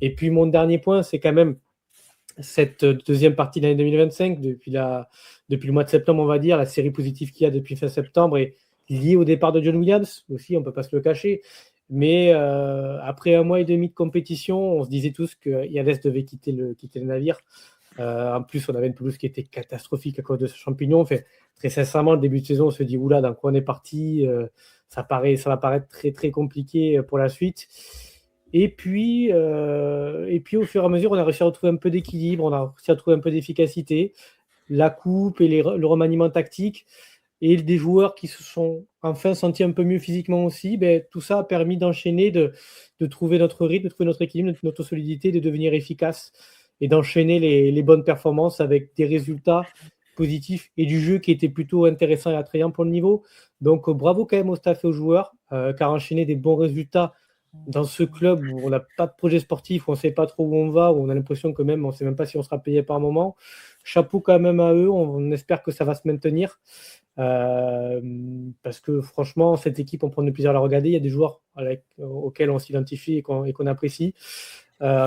Et puis mon dernier point, c'est quand même cette deuxième partie de l'année 2025, depuis le mois de septembre, on va dire, la série positive qu'il y a depuis fin septembre est liée au départ de John Williams aussi, on ne peut pas se le cacher. Mais après un mois et demi de compétition, on se disait tous que Yades devait quitter le navire. En plus, on avait une pelouse qui était catastrophique à cause de ce champignon. Enfin, très sincèrement, le début de saison, on se dit, oula, dans quoi on est parti, ça va paraître très, très compliqué pour la suite. Et puis, au fur et à mesure, on a réussi à retrouver un peu d'équilibre, on a réussi à trouver un peu d'efficacité, la coupe et le remaniement tactique, et des joueurs qui se sont enfin sentis un peu mieux physiquement aussi. Ben, tout ça a permis d'enchaîner, de trouver notre rythme, de trouver notre équilibre, notre solidité, de devenir efficace et d'enchaîner les bonnes performances avec des résultats positifs et du jeu qui était plutôt intéressant et attrayant pour le niveau. Donc, bravo quand même au staff et aux joueurs, car enchaîner des bons résultats dans ce club où on n'a pas de projet sportif, où on ne sait pas trop où on va, où on a l'impression que même on ne sait même pas si on sera payé par moment. Chapeau quand même à eux, on espère que ça va se maintenir. Parce que franchement, cette équipe, on prend du plaisir à la regarder. Il y a des joueurs auxquels on s'identifie et qu'on apprécie.